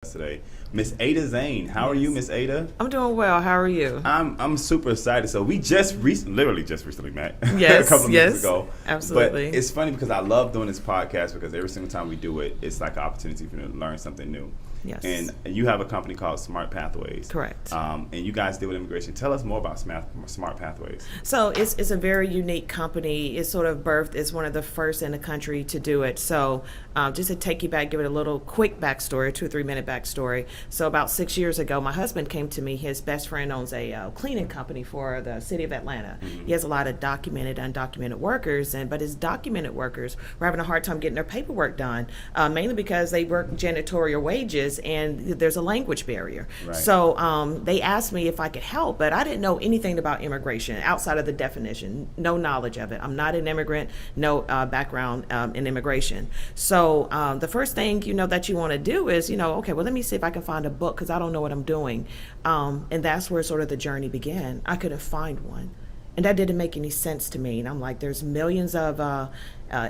Today, Miss Ada Zane. How are you, Miss Ada? I'm doing well. How are you? I'm super excited. So we literally just recently met a Yes, couple of minutes yes, ago. absolutely. But it's funny because I love doing this podcast because every single time we do it, it's like an opportunity for me to learn something new. Yes. And you have a company called Smart Pathways. Correct. And you guys deal with immigration. Tell us more about Smart Pathways. So it's a very unique company. It's sort of birthed as one of the first in the country to do it. So just to take you back, give it a little quick backstory, 2 or 3 minute backstory. So about 6 years ago, my husband came to me. His best friend owns a cleaning company for the city of Atlanta. Mm-hmm. He has a lot of documented, undocumented workers, but his documented workers were having a hard time getting their paperwork done, mainly because they work janitorial wages and there's a language barrier. Right. So they asked me if I could help, but I didn't know anything about immigration outside of the definition, no knowledge of it. I'm not an immigrant, no background in immigration. So the first thing that you want to do is, okay, well, let me see if I can find a book because I don't know what I'm doing. And that's where sort of the journey began. I couldn't find one. And that didn't make any sense to me. And I'm like, there's millions of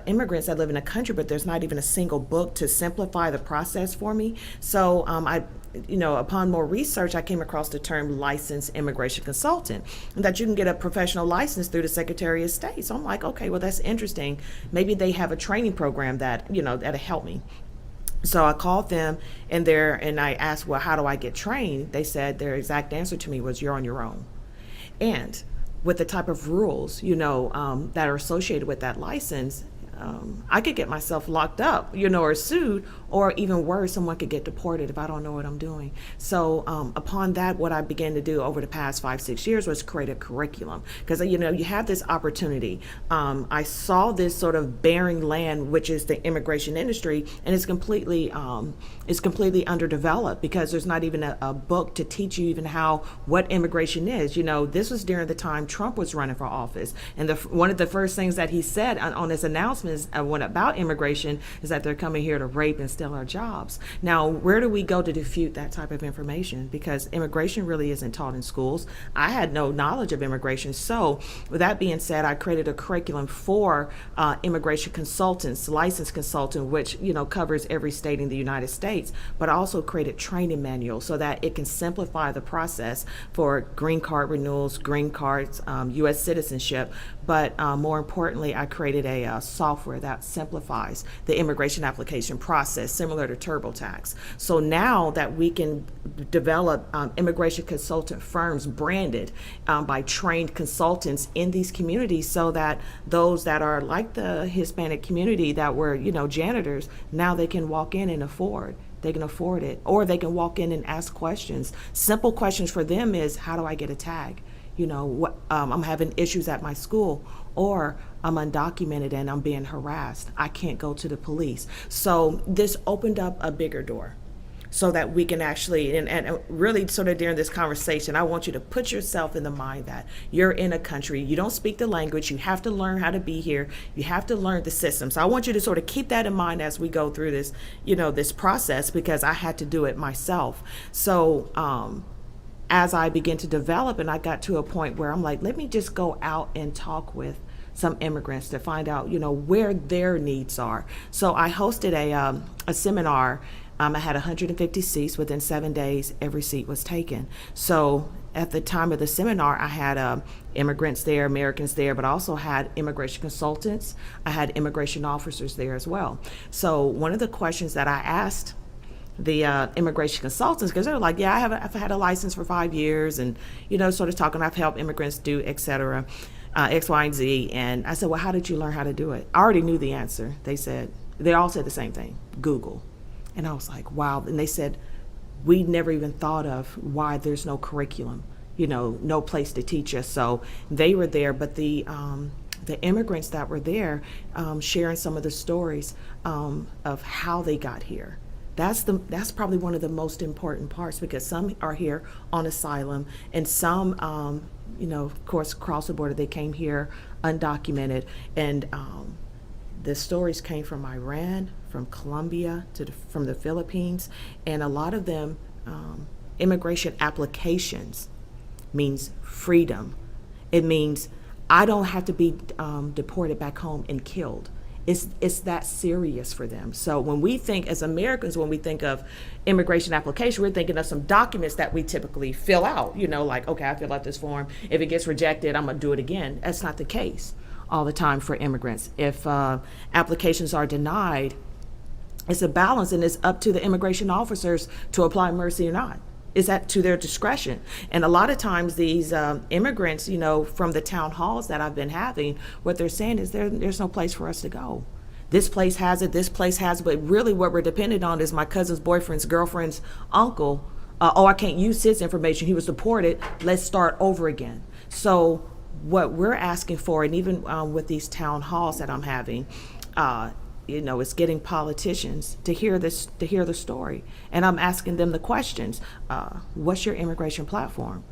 immigrants that live in the country, but there's not even a single book to simplify the process for me. So upon more research, I came across the term licensed immigration consultant, and that you can get a professional license through the Secretary of State. So I'm like, okay, well, that's interesting. Maybe they have a training program that'll help me. So I called them and I asked, well, how do I get trained? They said their exact answer to me was, you're on your own. And with the type of rules, that are associated with that license, I could get myself locked up, or sued, or even worse, someone could get deported if I don't know what I'm doing. So upon that, what I began to do over the past 5-6 years was create a curriculum, because you have this opportunity. I saw this sort of barren land, which is the immigration industry, and it's completely underdeveloped because there's not even a book to teach you even what immigration is. This was during the time Trump was running for office, and one of the first things that he said on his announcements about immigration is that they're coming here to rape and steal our jobs. Now, where do we go to defute that type of information? Because immigration really isn't taught in schools. I had no knowledge of immigration. So with that being said, I created a curriculum for immigration consultants, licensed consultant, which covers every state in the United States, but I also created training manuals so that it can simplify the process for green card renewals, green cards, U.S. citizenship. But more importantly, I created a software that simplifies the immigration application process, similar to TurboTax. So now that we can develop immigration consultant firms branded by trained consultants in these communities, so that those that are like the Hispanic community that were, janitors, now they can walk in and they can afford it, or they can walk in and ask questions. Simple questions for them is, how do I get a tag? I'm having issues at my school, or I'm undocumented and I'm being harassed. I can't go to the police. So this opened up a bigger door so that we can actually, and really sort of during this conversation, I want you to put yourself in the mind that you're in a country, you don't speak the language, you have to learn how to be here, you have to learn the system. So I want you to sort of keep that in mind as we go through this, this process, because I had to do it myself. So, as I began to develop, and I got to a point where I'm like, let me just go out and talk with some immigrants to find out, where their needs are. So I hosted a seminar. I had 150 seats. Within 7 days, every seat was taken. So at the time of the seminar, I had immigrants there, Americans there, but I also had immigration consultants. I had immigration officers there as well. So one of the questions that I asked the immigration consultants, because they're like, yeah, I've had a license for 5 years, and sort of talking, I've helped immigrants do et cetera, X, Y, and Z. And I said, well, how did you learn how to do it? I already knew the answer. They all said the same thing: Google. And I was like, wow. And they said, we never even thought of why there's no curriculum, no place to teach us. So they were there, but the immigrants that were there, sharing some of the stories of how they got here. That's probably one of the most important parts, because some are here on asylum, and some, of course, across the border, they came here undocumented, and the stories came from Iran, from Colombia, from the Philippines, and a lot of them, immigration applications means freedom. It means I don't have to be deported back home and killed. It's that serious for them. So when we think as Americans, when we think of immigration application, we're thinking of some documents that we typically fill out, like, okay, I fill out this form. If it gets rejected, I'm gonna do it again. That's not the case all the time for immigrants. If applications are denied, it's a balance, and it's up to the immigration officers to apply mercy or not. It's at to their discretion. And a lot of times these immigrants, from the town halls that I've been having, what they're saying is there's no place for us to go. This place has it, this place has it, but really what we're dependent on is my cousin's boyfriend's girlfriend's uncle. I can't use his information, he was deported, let's start over again. So what we're asking for, and even with these town halls that I'm having, it's getting politicians to hear the story. And I'm asking them the questions. What's your immigration platform?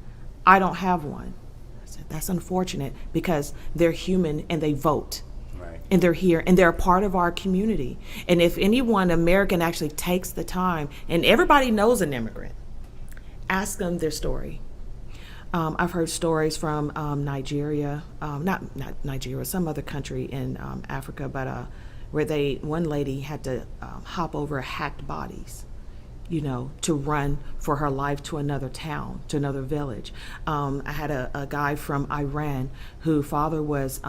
I don't have one. I said, that's unfortunate, because they're human and they vote. Right. And they're here and they're a part of our community. And if anyone American actually takes the time, and everybody knows an immigrant, ask them their story. I've heard stories from Nigeria, not Nigeria, some other country in Africa, but where one lady had to hop over hacked bodies, to run for her life to another town, to another village. I had a guy from Iran whose father was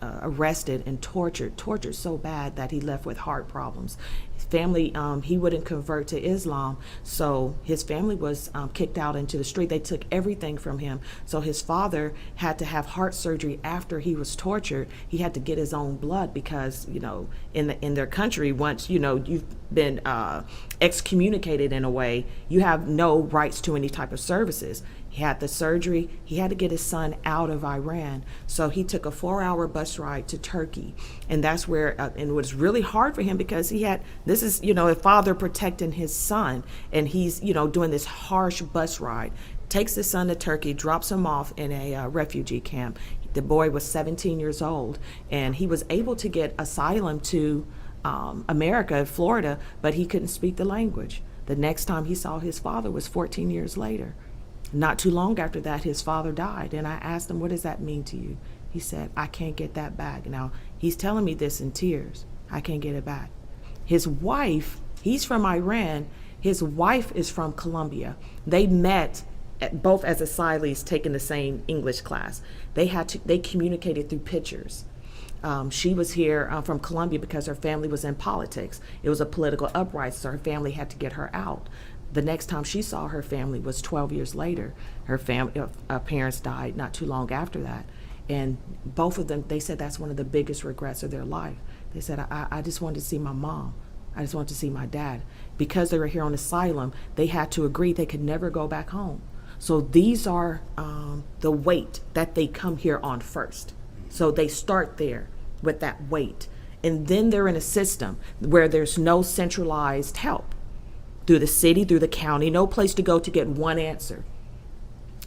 arrested and tortured so bad that he left with heart problems. His family, he wouldn't convert to Islam, so his family was kicked out into the street. They took everything from him. So his father had to have heart surgery after he was tortured. He had to get his own blood because, in their country, once, you've been excommunicated in a way, you have no rights to any type of services. He had the surgery. He had to get his son out of Iran. So he took a 4-hour bus ride to Turkey. And that's where, and it was really hard for him because this is, a father protecting his son. And he's, doing this harsh bus ride. Takes his son to Turkey, drops him off in a refugee camp. The boy was 17 years old. And he was able to get asylum to America, Florida, but he couldn't speak the language. The next time he saw his father was 14 years later. Not too long after that, his father died. And I asked him, what does that mean to you? He said, I can't get that back. Now, he's telling me this in tears. I can't get it back. His wife, he's from Iran. His wife is from Colombia. They met both as asylees taking the same English class. They communicated through pictures. She was here from Colombia because her family was in politics. It was a political uprising, so her family had to get her out. The next time she saw her family was 12 years later. Her parents died not too long after that. And both of them, they said that's one of the biggest regrets of their life. They said, I just wanted to see my mom. I just wanted to see my dad. Because they were here on asylum, they had to agree they could never go back home. So these are the weight that they come here on first. So they start there with that weight. And then they're in a system where there's no centralized help. Through the city, through the county, no place to go to get one answer.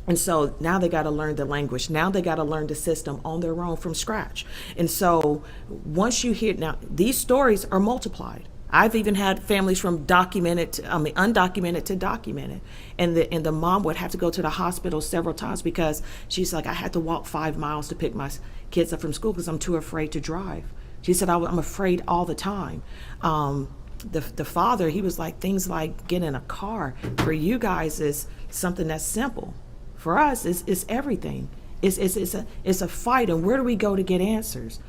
And so now they got to learn the language. Now they got to learn the system on their own from scratch. And so once you hear, now these stories are multiplied. I've even had families from undocumented to documented. And the mom would have to go to the hospital several times because she's like, I had to walk 5 miles to pick my kids up from school because I'm too afraid to drive. She said, I'm afraid all the time. The father, he was like, things like getting in a car for you guys is something that's simple. For us, it's everything. It's a fight, and where do we go to get answers?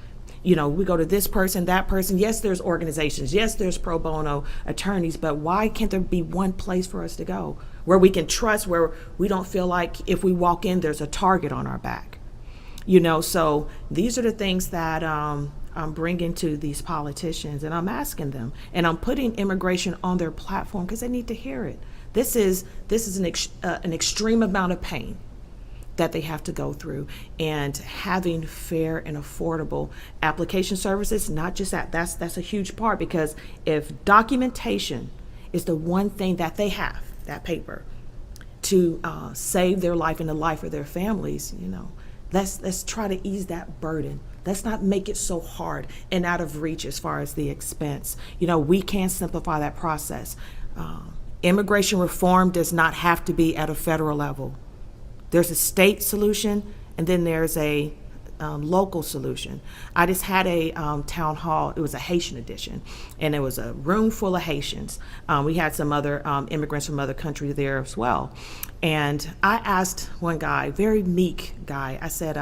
We go to this person, that person. Yes, there's organizations. Yes, there's pro bono attorneys, but why can't there be one place for us to go where we can trust, where we don't feel like if we walk in, there's a target on our back? So these are the things that I'm bringing to these politicians, and I'm asking them, and I'm putting immigration on their platform because they need to hear it. This is an extreme amount of pain that they have to go through, and having fair and affordable application services, not just that's a huge part, because if documentation is the one thing that they have, that paper, to save their life and the life of their families, let's try to ease that burden. Let's not make it so hard and out of reach as far as the expense. We can simplify that process. Immigration reform does not have to be at a federal level. There's a state solution, and then there's a local solution. I just had a town hall. It was a Haitian edition, and it was a room full of Haitians. We had some other immigrants from other countries there as well. And I asked one guy, very meek guy, I said,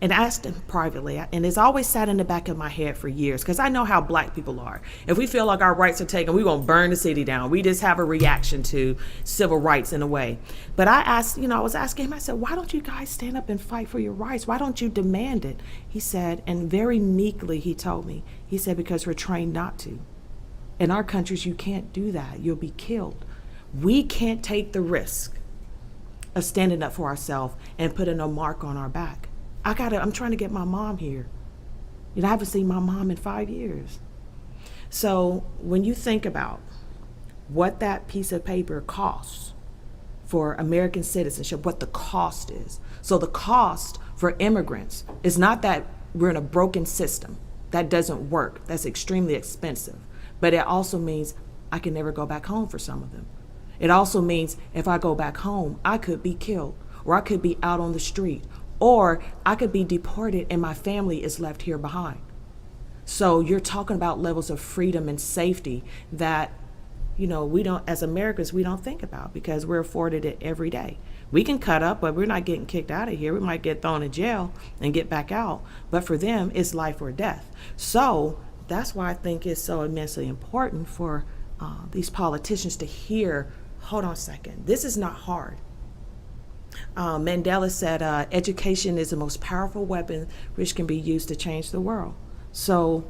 and I asked him privately, and it's always sat in the back of my head for years, because I know how black people are. If we feel like our rights are taken, we're going to burn the city down. We just have a reaction to civil rights in a way. But I asked, I was asking him, I said, why don't you guys stand up and fight for your rights? Why don't you demand it? He said, and very meekly he told me, he said, because we're trained not to. In our countries, you can't do that. You'll be killed. We can't take the risk of standing up for ourselves and putting a mark on our back. I'm trying to get my mom here. I haven't seen my mom in 5 years. So when you think about what that piece of paper costs for American citizenship, what the cost is. So the cost for immigrants is not that we're in a broken system that doesn't work. That's extremely expensive. But it also means I can never go back home for some of them. It also means if I go back home, I could be killed, or I could be out on the street, or I could be deported and my family is left here behind. So you're talking about levels of freedom and safety that, we don't, as Americans, we don't think about, because we're afforded it every day. We can cut up, but we're not getting kicked out of here. We might get thrown in jail and get back out. But for them, it's life or death. So that's why I think it's so immensely important for these politicians to hear, hold on a second, this is not hard. Mandela said, education is the most powerful weapon which can be used to change the world. So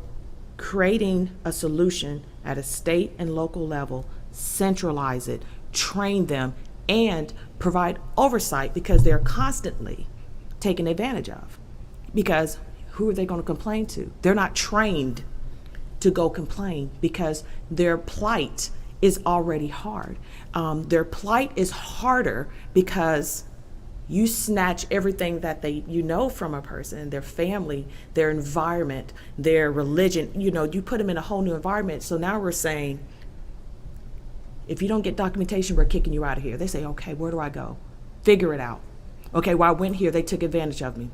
creating a solution at a state and local level, centralize it, train them, and provide oversight, because they're constantly taken advantage of. Because who are they going to complain to? They're not trained to go complain, because their plight is already hard. Their plight is harder because you snatch everything that from a person, their family, their environment, their religion, you put them in a whole new environment. So now we're saying, if you don't get documentation, we're kicking you out of here. They say, okay, where do I go? Figure it out. Okay, well, I went here, they took advantage of me.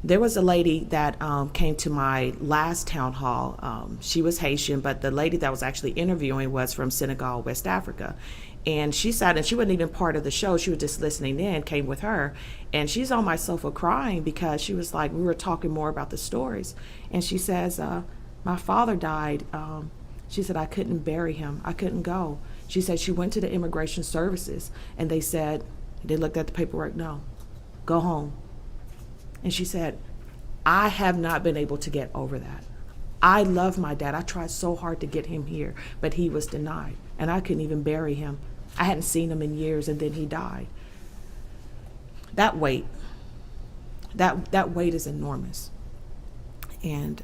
There was a lady that came to my last town hall. She was Haitian, but the lady that was actually interviewing was from Senegal, West Africa. And she sat, and she wasn't even part of the show. She was just listening in, came with her. And she's on my sofa crying, because she was like, we were talking more about the stories. And she says, my father died. She said, I couldn't bury him. I couldn't go. She said she went to the immigration services, and they looked at the paperwork, no, go home. And she said, I have not been able to get over that. I love my dad. I tried so hard to get him here, but he was denied, and I couldn't even bury him. I hadn't seen him in years, and then he died. That weight is enormous. And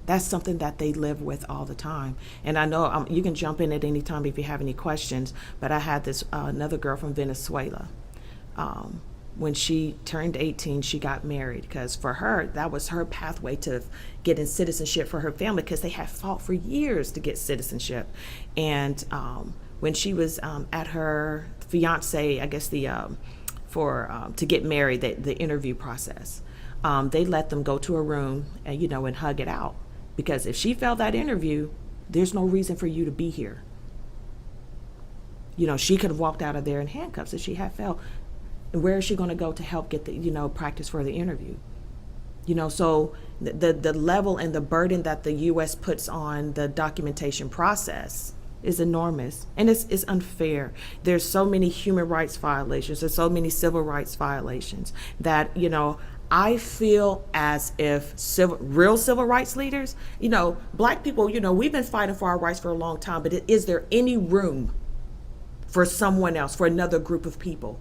that's something that they live with all the time. And I know you can jump in at any time if you have any questions, but I had this another girl from Venezuela. When she turned 18, she got married, because for her, that was her pathway to getting citizenship for her family, because they had fought for years to get citizenship. And when she was at her fiance, I guess to get married, the interview process, they let them go to a room and and hug it out, because if she failed that interview, there's no reason for you to be here. She could have walked out of there in handcuffs if she had failed. And where is she going to go to help get the practice for the interview? So the level and the burden that the U.S. puts on the documentation process is enormous, and it's unfair. There's so many human rights violations, there's so many civil rights violations that I feel as if real civil rights leaders, black people, we've been fighting for our rights for a long time, but is there any room for someone else, for another group of people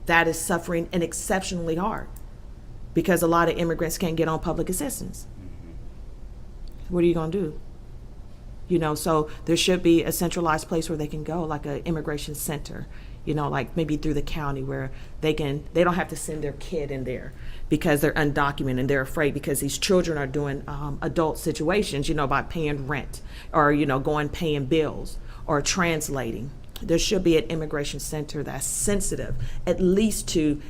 that is suffering and exceptionally hard, because a lot of immigrants can't get on public assistance? What are you going to do? So there should be a centralized place where they can go, like an immigration center, like maybe through the county, where they don't have to send their kid in there because they're undocumented and they're afraid, because these children are doing adult situations, by paying rent or, paying bills or translating. There should be an immigration center that's sensitive, at least to,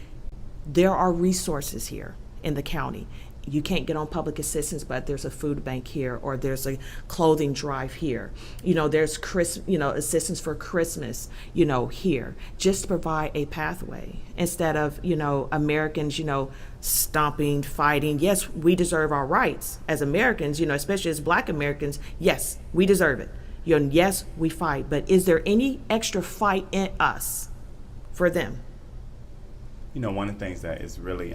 there are resources here. in the county. You can't get on public assistance, but there's a food bank here, or there's a clothing drive here. There's assistance for Christmas, here, just to provide a pathway instead of, Americans, stomping, fighting. Yes, we deserve our rights as Americans, especially as Black Americans. Yes, we deserve it. Yes, we fight, but is there any extra fight in us for them? One of the things that is really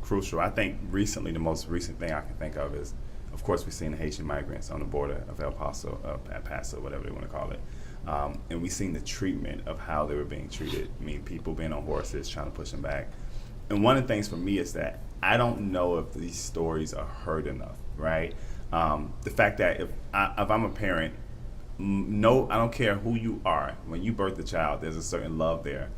crucial, I think recently, the most recent thing I can think of is, of course, we've seen the Haitian migrants on the border of El Paso, whatever they want to call it. And we've seen the treatment of how they were being treated. I mean, people being on horses, trying to push them back. And one of the things for me is that I don't know if these stories are heard enough, right? The fact that if I'm a parent, no, I don't care who you are. When you birth a child, there's a certain love there.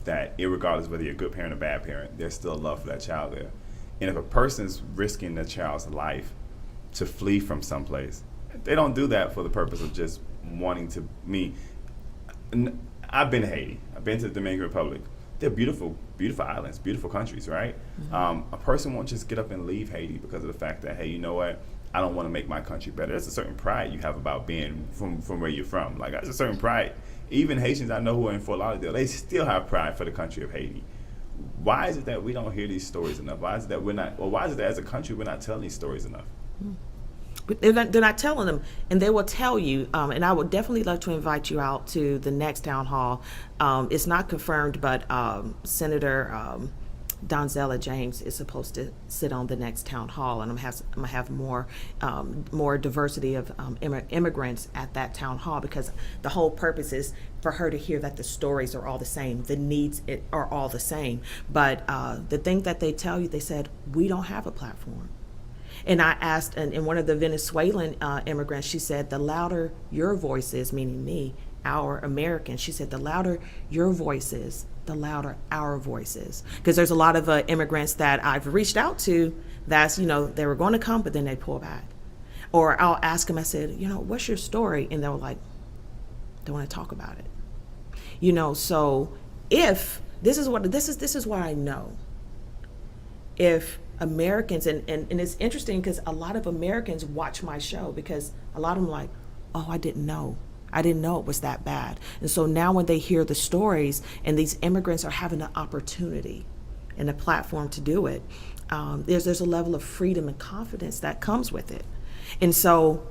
That irregardless whether you're a good parent or bad parent, there's still love for that child there. And if a person's risking their child's life to flee from someplace, they don't do that for the purpose of just wanting to. I've been to Haiti. I've been to the Dominican Republic. They're beautiful, beautiful islands, beautiful countries, right? Mm-hmm. A person won't just get up and leave Haiti because of the fact that, hey, you know what? I don't want to make my country better. There's a certain pride you have about being from where you're from. Like, there's a certain pride. Even Haitians I know who are in Fort Lauderdale, they still have pride for the country of Haiti. Why is it that we don't hear these stories enough? Why is it that as a country we're not telling these stories enough? But they're not telling them, and they will tell you, and I would definitely love to invite you out to the next town hall. It's not confirmed, but Senator Donzella James is supposed to sit on the next town hall, and I'm gonna have more diversity of immigrants at that town hall, because the whole purpose is for her to hear that the stories are all the same, the needs are all the same. But the thing that they tell you, they said, we don't have a platform. And I asked, and one of the Venezuelan immigrants, she said, the louder your voice is, meaning me, our Americans, she said, the louder your voice is, the louder our voices. Because there's a lot of immigrants that I've reached out to that's, they were going to come, but then they pull back. Or I'll ask them, I said, what's your story? And they were like, don't want to talk about it. So if, this is what I know. If Americans, and it's interesting because a lot of Americans watch my show, because a lot of them like, oh, I didn't know it was that bad. And so now when they hear the stories and these immigrants are having an opportunity and a platform to do it, there's a level of freedom and confidence that comes with it. And so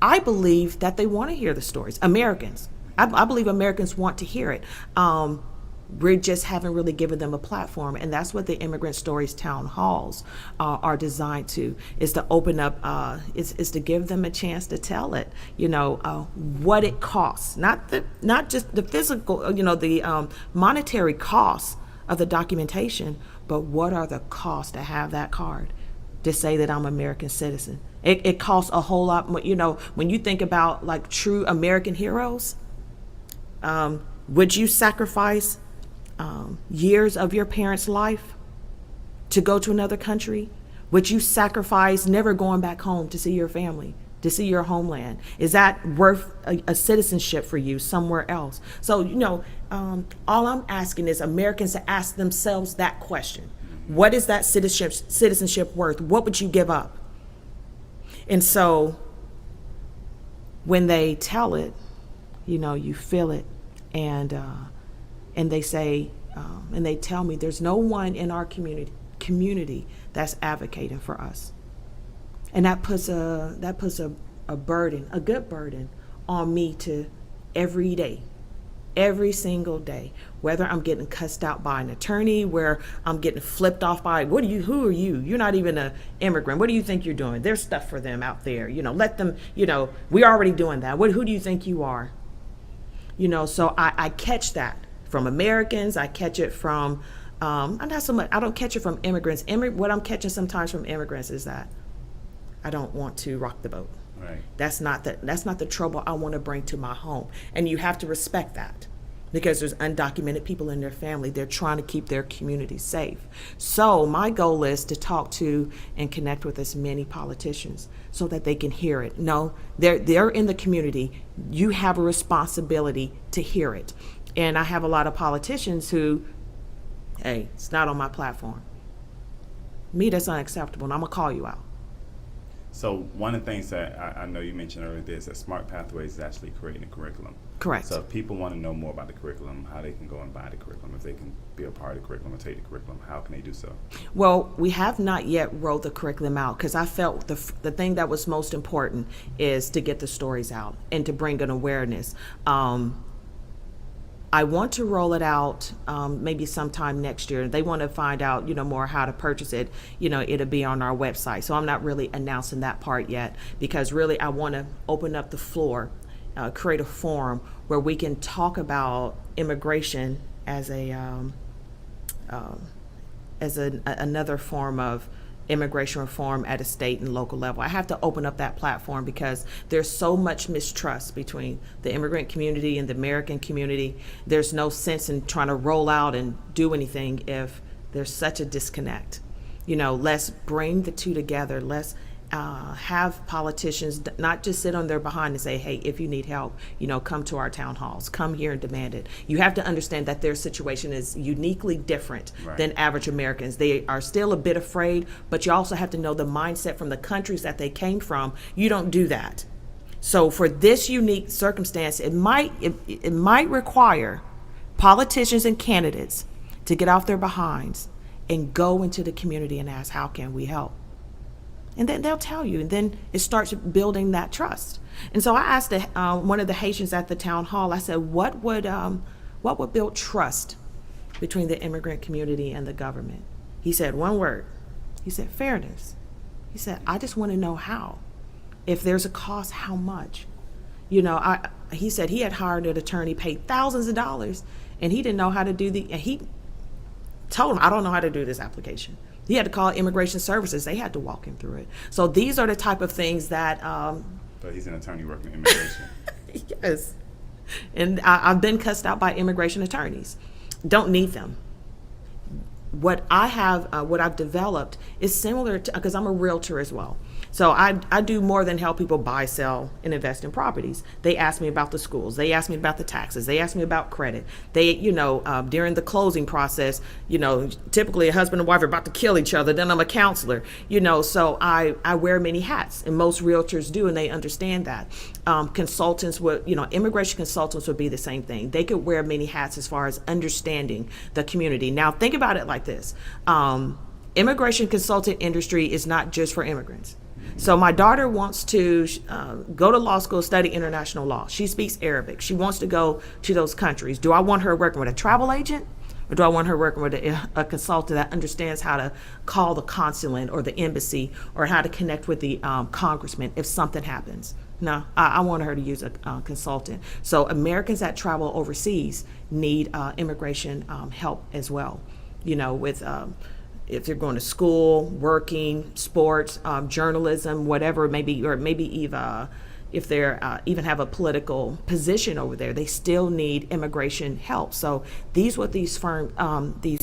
I believe that they want to hear the stories. Americans, I believe Americans want to hear it. We just haven't really given them a platform, and that's what the Immigrant Stories town halls are designed to, is to open up, is to give them a chance to tell it, what it costs, not just the physical, the monetary costs of the documentation, but what are the costs to have that card to say that I'm an American citizen. It costs a whole lot more. When you think about like true American heroes, would you sacrifice years of your parents' life to go to another country? Would you sacrifice never going back home to see your family, to see your homeland? Is that worth a citizenship for you somewhere else? So, all I'm asking is Americans to ask themselves that question. What is that citizenship worth? What would you give up? And so when they tell it, you feel it, and they say, and they tell me there's no one in our community that's advocating for us. And that puts a burden, a good burden, on me to every single day, whether I'm getting cussed out by an attorney, where I'm getting flipped off by, who are you? You're not even an immigrant. What do you think you're doing? There's stuff for them out there. Let them, we're already doing that. Who do you think you are? So I catch that from Americans. I catch it from, not so much, I don't catch it from immigrants. What I'm catching sometimes from immigrants is that I don't want to rock the boat. Right. That's not the trouble I want to bring to my home. And you have to respect that, because there's undocumented people in their family. They're trying to keep their community safe. So my goal is to talk to and connect with as many politicians so that they can hear it. No, they're in the community. You have a responsibility to hear it. And I have a lot of politicians who, hey, it's not on my platform. Me, that's unacceptable, and I'm going to call you out. So one of the things that I know you mentioned earlier is that Smart Pathways is actually creating a curriculum. Correct. So if people want to know more about the curriculum, how they can go and buy the curriculum, if they can be a part of the curriculum or take the curriculum, how can they do so? Well, we have not yet rolled the curriculum out because I felt the thing that was most important is to get the stories out and to bring an awareness. I want to roll it out maybe sometime next year. They want to find out, more how to purchase it. It'll be on our website. So I'm not really announcing that part yet because really I want to open up the floor, create a forum where we can talk about immigration as another form of immigration reform at a state and local level. I have to open up that platform because there's so much mistrust between the immigrant community and the American community. There's no sense in trying to roll out and do anything if there's such a disconnect. Let's bring the two together. Let's have politicians not just sit on their behind and say, hey, if you need help, come to our town halls, come here and demand it. You have to understand that their situation is uniquely different than average Americans. They are still a bit afraid, but you also have to know the mindset from the countries that they came from. You don't do that. So for this unique circumstance, it might require politicians and candidates to get off their behinds and go into the community and ask, how can we help? And then they'll tell you, and then it starts building that trust. And so I asked one of the Haitians at the town hall, I said, what would build trust between the immigrant community and the government? He said one word. He said, fairness. He said, I just want to know how. If there's a cost, how much? He said he had hired an attorney, paid thousands of dollars, and he didn't know how to and he told him, I don't know how to do this application. He had to call Immigration Services. They had to walk him through it. So these are the type of things that... But he's an attorney working in immigration. Yes. And I've been cussed out by immigration attorneys. Don't need them. What I've developed is similar to, because I'm a realtor as well. So I do more than help people buy, sell, and invest in properties. They ask me about the schools. They ask me about the taxes. They ask me about credit. They, during the closing process, typically a husband and wife are about to kill each other. Then I'm a counselor, so I wear many hats, and most realtors do, and they understand that. Consultants would, immigration consultants would be the same thing. They could wear many hats as far as understanding the community. Now, think about it like this. Immigration consultant industry is not just for immigrants. So my daughter wants to go to law school, study international law. She speaks Arabic. She wants to go to those countries. Do I want her working with a travel agent, or do I want her working with a consultant that understands how to call the consulate or the embassy, or how to connect with the congressman if something happens? No, I want her to use a consultant. So Americans that travel overseas need immigration help as well, with if they're going to school, working, sports, journalism, whatever it may be, or maybe even if they're even have a political position over there, they still need immigration help. So these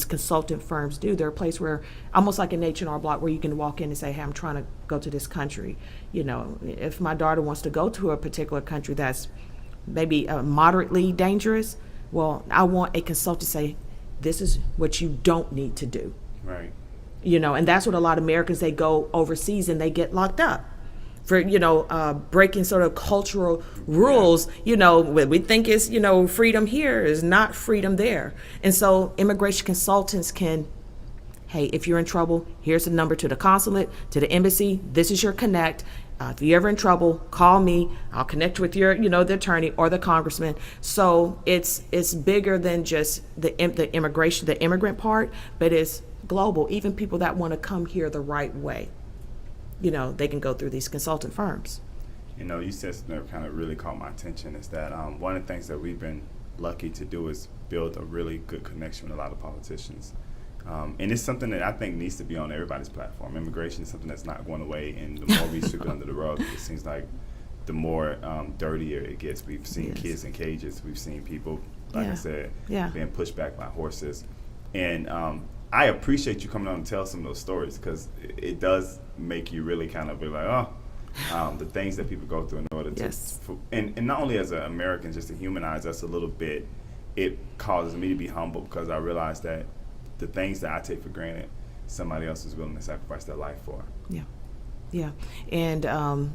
consultant firms do. They're a place where, almost like an H&R Block, where you can walk in and say, hey, I'm trying to go to this country. If my daughter wants to go to a particular country that's maybe moderately dangerous, well, I want a consultant to say, this is what you don't need to do. Right. And that's what a lot of Americans, they go overseas and they get locked up for, breaking sort of cultural rules. We think it's, freedom here is not freedom there. And so immigration consultants can, hey, if you're in trouble, here's the number to the consulate, to the embassy. This is your connect. If you're ever in trouble, call me. I'll connect with your, the attorney or the congressman. So it's bigger than just the immigrant part, but it's global. Even people that want to come here the right way, they can go through these consultant firms. You said something that kind of really caught my attention is that one of the things that we've been lucky to do is build a really good connection with a lot of politicians. And it's something that I think needs to be on everybody's platform. Immigration is something that's not going away, and the more we sweep it under the rug, it seems like the more dirtier it gets. We've seen kids in cages. We've seen people, like I said, being pushed back by horses. And I appreciate you coming on and tell some of those stories, because it does make you really kind of be like, the things that people go through in order to, and not only as an American, just to humanize us a little bit, it causes me to be humble, because I realize that the things that I take for granted, somebody else is willing to sacrifice their life for. Yeah, yeah, and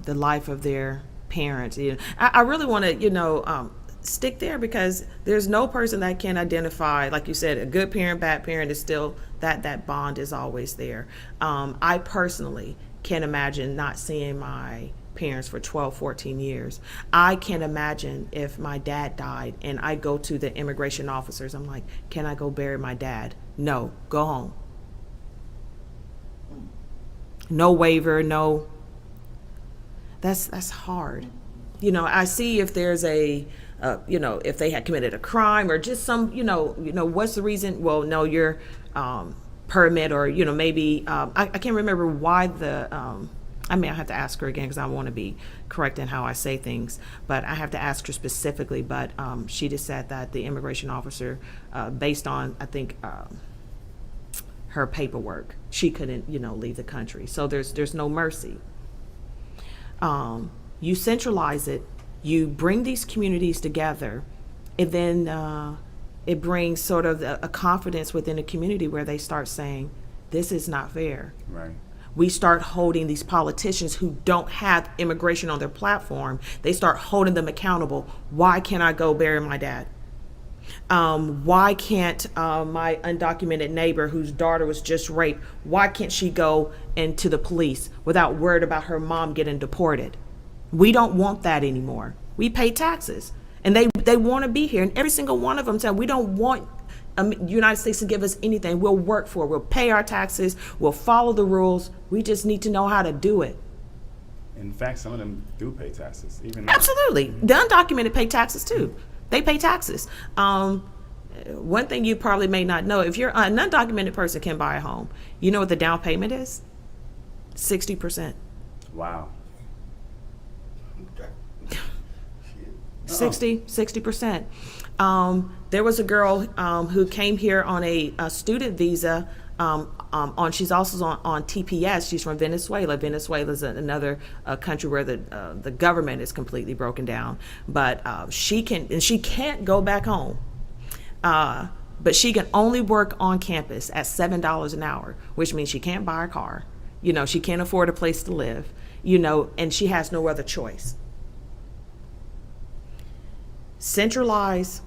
the life of their parents. You know, I really want to, stick there, because there's no person that can identify, like you said, a good parent, bad parent is still that bond is always there. I personally can't imagine not seeing my parents for 12, 14 years. I can't imagine if my dad died and I go to the immigration officers. I'm like, can I go bury my dad? No, go home. No waiver, no. That's hard. I see if there's if they had committed a crime or just some, what's the reason? Well, no, your permit, or, maybe, I can't remember why I may have to ask her again, because I want to be correct in how I say things, but I have to ask her specifically. But she just said that the immigration officer, based on, I think, her paperwork, she couldn't, leave the country. So there's no mercy. You centralize it, you bring these communities together, and then it brings sort of a confidence within the community where they start saying, this is not fair. Right. We start holding these politicians who don't have immigration on their platform, they start holding them accountable. Why can't I go bury my dad? Why can't my undocumented neighbor whose daughter was just raped, why can't she go into the police without worried about her mom getting deported? We don't want that anymore. We pay taxes, and they want to be here. And every single one of them said, we don't want the United States to give us anything. We'll work for it. We'll pay our taxes. We'll follow the rules. We just need to know how to do it. In fact, some of them do pay taxes. Even now. Absolutely. The undocumented pay taxes too. They pay taxes. One thing you probably may not know, if you're an undocumented person can buy a home, you know what the down payment is? 60%. Wow. 60%. There was a girl who came here on a student visa. She's also on TPS. She's from Venezuela. Venezuela is another country where the government is completely broken down. But she can't go back home. But she can only work on campus at $7 an hour, which means she can't buy a car. She can't afford a place to live. And she has no other choice. Centralize